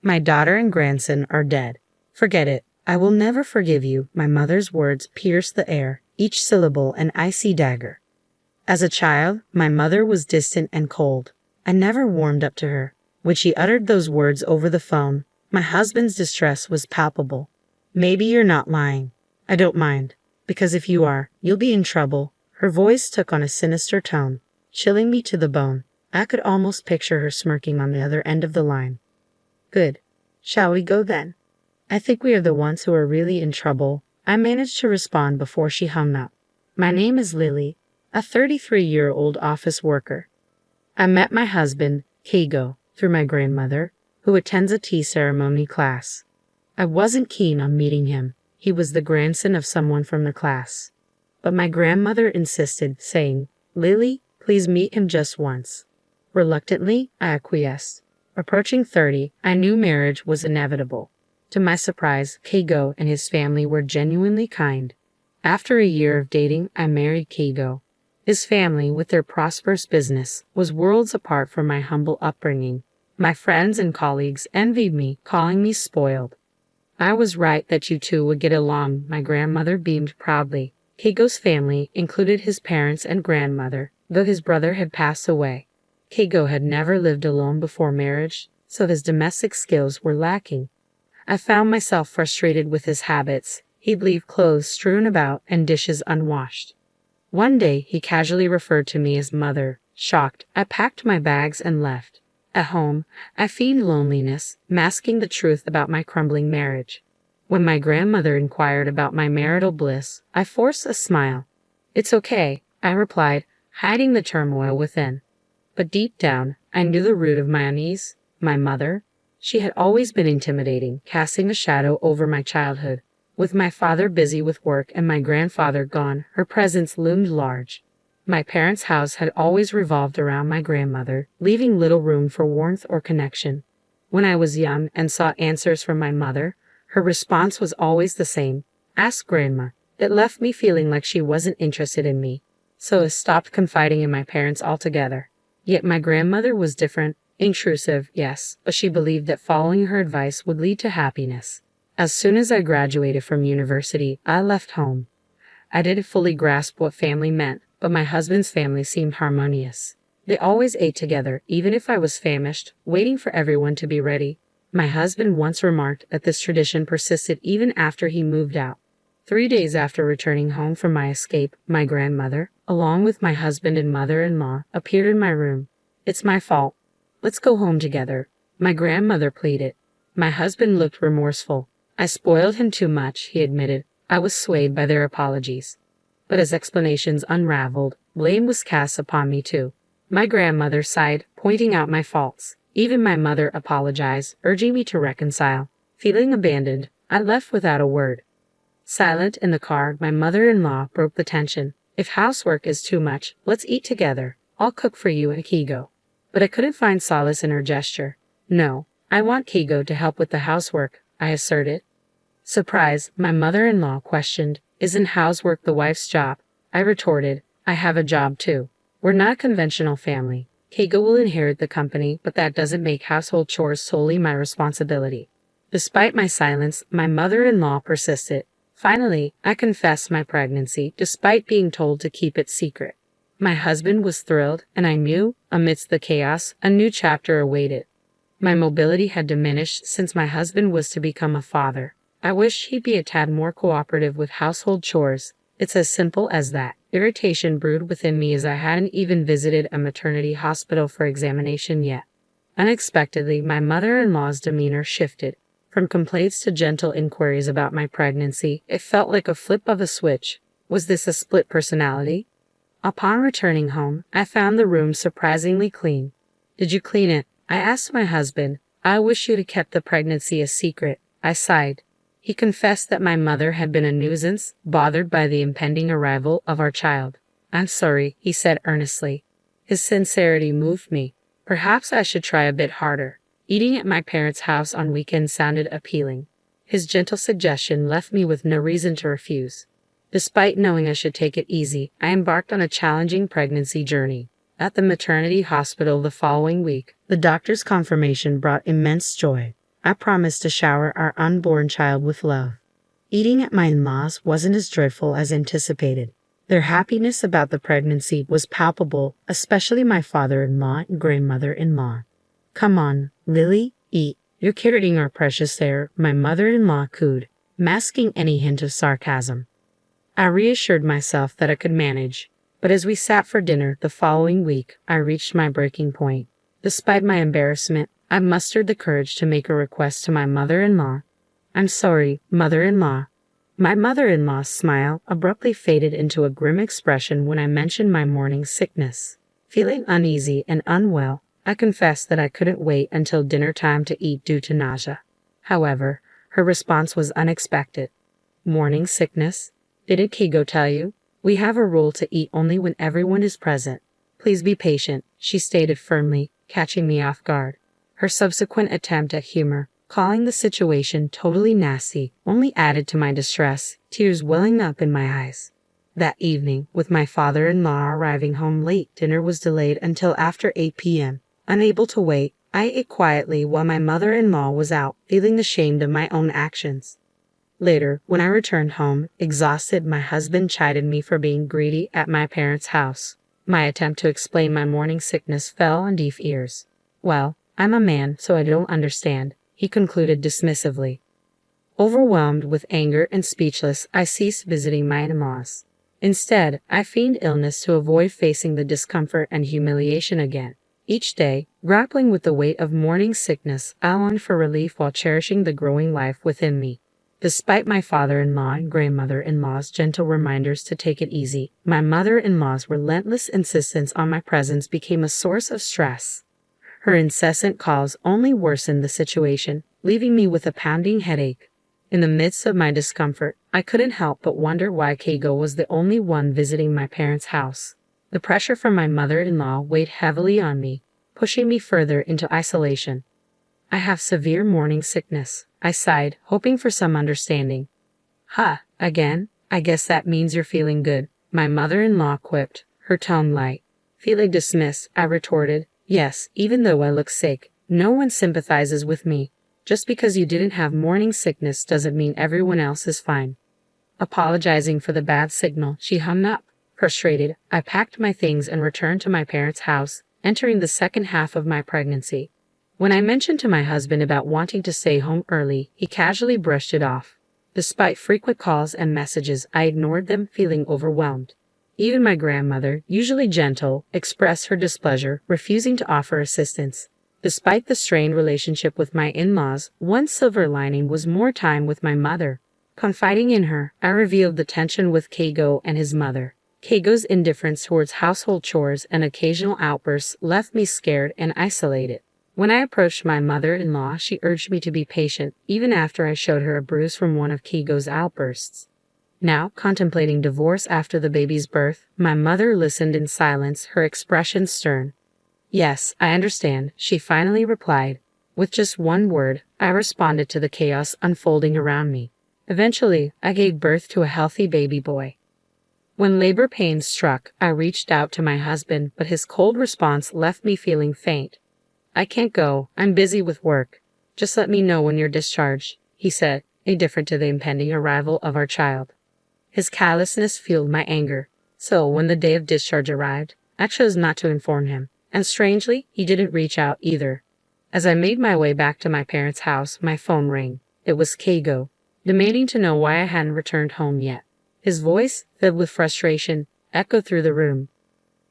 My daughter and grandson are dead. Forget it. I will never forgive you. My mother's words pierced the air, each syllable an icy dagger. As a child, my mother was distant and cold. I never warmed up to her. When she uttered those words over the phone, my husband's distress was palpable. Maybe you're not lying. I don't mind. Because if you are, you'll be in trouble. Her voice took on a sinister tone, chilling me to the bone. I could almost picture her smirking on the other end of the line. Good. Shall we go then? I think we are the ones who are really in trouble. I managed to respond before she hung up. My name is Lily, a 33-year-old office worker. I met my husband, Kigo, through my grandmother, who attends a tea ceremony class. I wasn't keen on meeting him. He was the grandson of someone from the class. But my grandmother insisted, saying, "Lily, please meet him just once." Reluctantly, I acquiesced. Approaching 30, I knew marriage was inevitable. To my surprise, Kigo and his family were genuinely kind. After a year of dating, I married Kigo. His family, with their prosperous business, was worlds apart from my humble upbringing. My friends and colleagues envied me, calling me spoiled. I was right that you two would get along, my grandmother beamed proudly. Kigo's family included his parents and grandmother, though his brother had passed away. Kigo had never lived alone before marriage, so his domestic skills were lacking. I found myself frustrated with his habits. He'd leave clothes strewn about and dishes unwashed. One day, he casually referred to me as mother. Shocked, I packed my bags and left. At home, I feigned loneliness, masking the truth about my crumbling marriage. When my grandmother inquired about my marital bliss, I forced a smile. "It's okay," I replied, hiding the turmoil within. But deep down, I knew the root of my unease. My mother. She had always been intimidating, casting a shadow over my childhood. With my father busy with work and my grandfather gone, her presence loomed large. My parents' house had always revolved around my grandmother, leaving little room for warmth or connection. When I was young and sought answers from my mother, her response was always the same: "Ask Grandma." It left me feeling like she wasn't interested in me, so I stopped confiding in my parents altogether. Yet my grandmother was different, intrusive, yes, but she believed that following her advice would lead to happiness. As soon as I graduated from university, I left home. I didn't fully grasp what family meant, but my husband's family seemed harmonious. They always ate together, even if I was famished, waiting for everyone to be ready. My husband once remarked that this tradition persisted even after he moved out. 3 days after returning home from my escape, my grandmother, along with my husband and mother-in-law, appeared in my room. "It's my fault. Let's go home together," my grandmother pleaded. My husband looked remorseful. "I spoiled him too much," he admitted. I was swayed by their apologies. But as explanations unraveled, blame was cast upon me too. My grandmother sighed, pointing out my faults. Even my mother apologized, urging me to reconcile. Feeling abandoned, I left without a word. Silent in the car, my mother-in-law broke the tension. "If housework is too much, let's eat together. I'll cook for you and Kigo." But I couldn't find solace in her gesture. "No, I want Kigo to help with the housework," I asserted. Surprised, my mother-in-law questioned, "Isn't housework the wife's job?" I retorted, "I have a job too. We're not a conventional family. Kigo will inherit the company, but that doesn't make household chores solely my responsibility." Despite my silence, my mother-in-law persisted. Finally, I confessed my pregnancy, despite being told to keep it secret. My husband was thrilled, and I knew, amidst the chaos, a new chapter awaited. My mobility had diminished since my husband was to become a father. I wished he'd be a tad more cooperative with household chores. It's as simple as that. Irritation brewed within me as I hadn't even visited a maternity hospital for examination yet. Unexpectedly, my mother-in-law's demeanor shifted. From complaints to gentle inquiries about my pregnancy, it felt like a flip of a switch. Was this a split personality? Upon returning home, I found the room surprisingly clean. "Did you clean it?" I asked my husband. "I wish you'd have kept the pregnancy a secret." I sighed. He confessed that my mother had been a nuisance, bothered by the impending arrival of our child. "I'm sorry," he said earnestly. His sincerity moved me. Perhaps I should try a bit harder. Eating at my parents' house on weekends sounded appealing. His gentle suggestion left me with no reason to refuse. Despite knowing I should take it easy, I embarked on a challenging pregnancy journey. At the maternity hospital the following week, the doctor's confirmation brought immense joy. I promised to shower our unborn child with love. Eating at my in-laws wasn't as dreadful as anticipated. Their happiness about the pregnancy was palpable, especially my father-in-law and grandmother-in-law. Come on, Lily, eat. You're carrying our precious air, my mother-in-law cooed, masking any hint of sarcasm. I reassured myself that I could manage, but as we sat for dinner the following week, I reached my breaking point. Despite my embarrassment, I mustered the courage to make a request to my mother-in-law. I'm sorry, mother-in-law. My mother-in-law's smile abruptly faded into a grim expression when I mentioned my morning sickness. Feeling uneasy and unwell, I confessed that I couldn't wait until dinner time to eat due to nausea. However, her response was unexpected. Morning sickness? Didn't Keigo tell you? We have a rule to eat only when everyone is present. Please be patient, she stated firmly, catching me off guard. Her subsequent attempt at humor, calling the situation totally nasty, only added to my distress, tears welling up in my eyes. That evening, with my father-in-law arriving home late, dinner was delayed until after 8 p.m. Unable to wait, I ate quietly while my mother-in-law was out, feeling ashamed of my own actions. Later, when I returned home, exhausted, my husband chided me for being greedy at my parents' house. My attempt to explain my morning sickness fell on deaf ears. Well, I'm a man, so I don't understand, he concluded dismissively. Overwhelmed with anger and speechless, I ceased visiting my in-laws. Instead, I feigned illness to avoid facing the discomfort and humiliation again. Each day, grappling with the weight of morning sickness, I longed for relief while cherishing the growing life within me. Despite my father-in-law and grandmother-in-law's gentle reminders to take it easy, my mother-in-law's relentless insistence on my presence became a source of stress. Her incessant calls only worsened the situation, leaving me with a pounding headache. In the midst of my discomfort, I couldn't help but wonder why Keigo was the only one visiting my parents' house. The pressure from my mother-in-law weighed heavily on me, pushing me further into isolation. I have severe morning sickness, I sighed, hoping for some understanding. Again? I guess that means you're feeling good, my mother-in-law quipped, her tone light. Feeling dismissed, I retorted, yes, even though I look sick, no one sympathizes with me. Just because you didn't have morning sickness doesn't mean everyone else is fine. Apologizing for the bad signal, she hung up. Frustrated, I packed my things and returned to my parents' house, entering the second half of my pregnancy. When I mentioned to my husband about wanting to stay home early, he casually brushed it off. Despite frequent calls and messages, I ignored them, feeling overwhelmed. Even my grandmother, usually gentle, expressed her displeasure, refusing to offer assistance. Despite the strained relationship with my in-laws, one silver lining was more time with my mother. Confiding in her, I revealed the tension with Keigo and his mother. Keigo's indifference towards household chores and occasional outbursts left me scared and isolated. When I approached my mother-in-law, she urged me to be patient, even after I showed her a bruise from one of Keigo's outbursts. Now, contemplating divorce after the baby's birth, my mother listened in silence, her expression stern. Yes, I understand, she finally replied. With just one word, I responded to the chaos unfolding around me. Eventually, I gave birth to a healthy baby boy. When labor pains struck, I reached out to my husband, but his cold response left me feeling faint. I can't go, I'm busy with work. Just let me know when you're discharged, he said, indifferent to the impending arrival of our child. His callousness fueled my anger, so when the day of discharge arrived, I chose not to inform him, and strangely, he didn't reach out either. As I made my way back to my parents' house, my phone rang. It was Keigo, demanding to know why I hadn't returned home yet. His voice, filled with frustration, echoed through the room.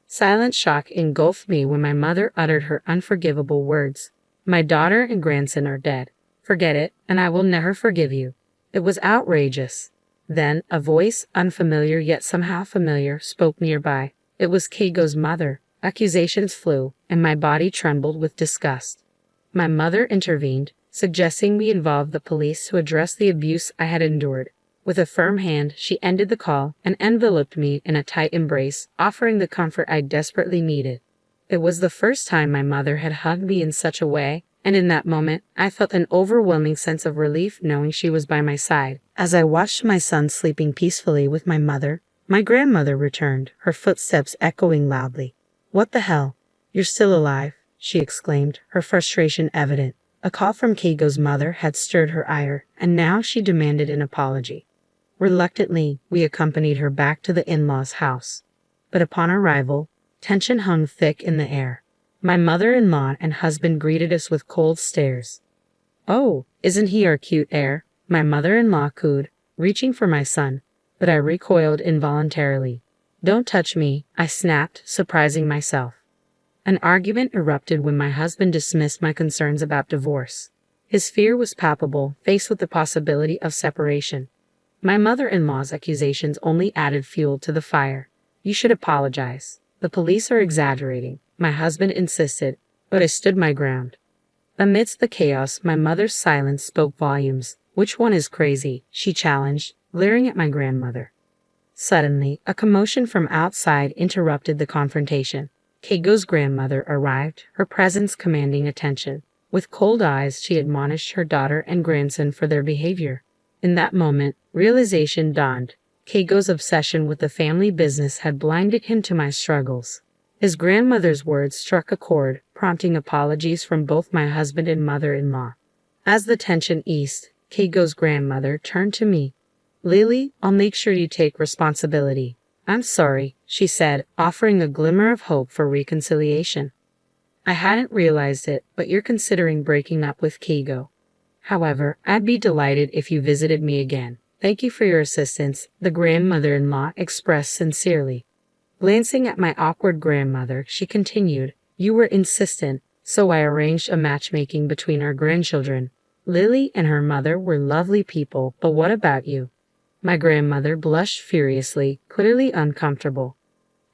Silent shock engulfed me when my mother uttered her unforgivable words. My daughter and grandson are dead. Forget it, and I will never forgive you. It was outrageous. Then, a voice, unfamiliar yet somehow familiar, spoke nearby. It was Keigo's mother. Accusations flew, and my body trembled with disgust. My mother intervened, suggesting we involve the police to address the abuse I had endured. With a firm hand, she ended the call and enveloped me in a tight embrace, offering the comfort I desperately needed. It was the first time my mother had hugged me in such a way, and in that moment, I felt an overwhelming sense of relief knowing she was by my side. As I watched my son sleeping peacefully with my mother, my grandmother returned, her footsteps echoing loudly. "What the hell? You're still alive," she exclaimed, her frustration evident. A call from Keigo's mother had stirred her ire, and now she demanded an apology. Reluctantly, we accompanied her back to the in-laws' house. But upon arrival, tension hung thick in the air. My mother-in-law and husband greeted us with cold stares. "Oh, isn't he our cute heir?" my mother-in-law cooed, reaching for my son, but I recoiled involuntarily. "Don't touch me," I snapped, surprising myself. An argument erupted when my husband dismissed my concerns about divorce. His fear was palpable, faced with the possibility of separation. My mother-in-law's accusations only added fuel to the fire. "You should apologize. The police are exaggerating," my husband insisted, but I stood my ground. Amidst the chaos, my mother's silence spoke volumes. "Which one is crazy?" she challenged, glaring at my grandmother. Suddenly, a commotion from outside interrupted the confrontation. Keigo's grandmother arrived, her presence commanding attention. With cold eyes, she admonished her daughter and grandson for their behavior. In that moment, realization dawned. Keigo's obsession with the family business had blinded him to my struggles. His grandmother's words struck a chord, prompting apologies from both my husband and mother-in-law. As the tension eased, Keigo's grandmother turned to me. "Lily, I'll make sure you take responsibility." "I'm sorry," she said, offering a glimmer of hope for reconciliation. "I hadn't realized it, but you're considering breaking up with Keigo. However, I'd be delighted if you visited me again. Thank you for your assistance," the grandmother-in-law expressed sincerely. Glancing at my awkward grandmother, she continued, "You were insistent, so I arranged a matchmaking between our grandchildren. Lily and her mother were lovely people, but what about you?" My grandmother blushed furiously, clearly uncomfortable.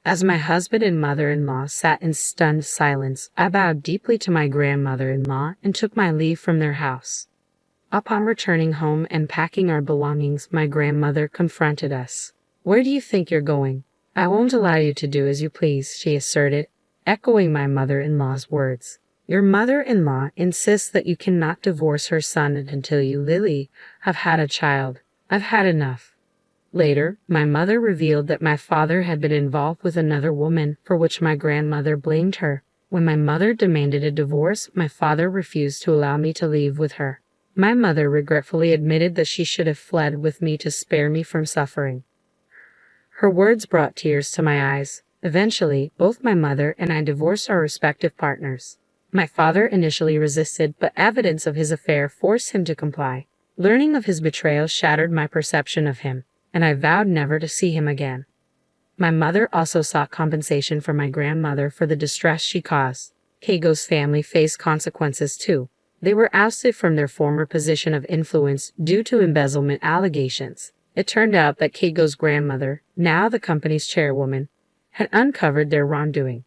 As my husband and mother-in-law sat in stunned silence, I bowed deeply to my grandmother-in-law and took my leave from their house. Upon returning home and packing our belongings, my grandmother confronted us. "Where do you think you're going?" "I won't allow you to do as you please," she asserted, echoing my mother-in-law's words. "Your mother-in-law insists that you cannot divorce her son until you, Lily, have had a child. I've had enough." Later, my mother revealed that my father had been involved with another woman, for which my grandmother blamed her. When my mother demanded a divorce, my father refused to allow me to leave with her. My mother regretfully admitted that she should have fled with me to spare me from suffering. Her words brought tears to my eyes. Eventually, both my mother and I divorced our respective partners. My father initially resisted, but evidence of his affair forced him to comply. Learning of his betrayal shattered my perception of him, and I vowed never to see him again. My mother also sought compensation from my grandmother for the distress she caused. Keigo's family faced consequences too. They were ousted from their former position of influence due to embezzlement allegations. It turned out that Keigo's grandmother, now the company's chairwoman, had uncovered their wrongdoing.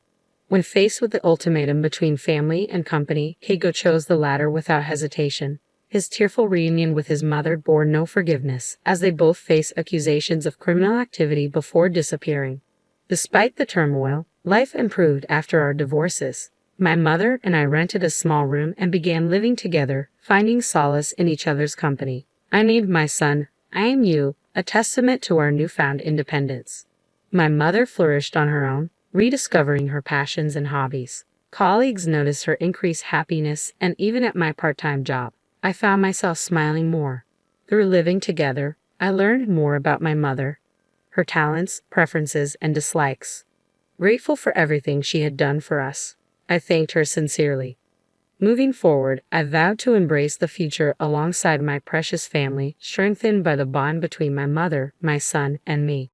When faced with the ultimatum between family and company, Keigo chose the latter without hesitation. His tearful reunion with his mother bore no forgiveness, as they both faced accusations of criminal activity before disappearing. Despite the turmoil, life improved after our divorces. My mother and I rented a small room and began living together, finding solace in each other's company. I named my son, "I Am You," a testament to our newfound independence. My mother flourished on her own, rediscovering her passions and hobbies. Colleagues noticed her increased happiness, and even at my part-time job, I found myself smiling more. Through living together, I learned more about my mother, her talents, preferences, and dislikes. Grateful for everything she had done for us, I thanked her sincerely. Moving forward, I vowed to embrace the future alongside my precious family, strengthened by the bond between my mother, my son, and me.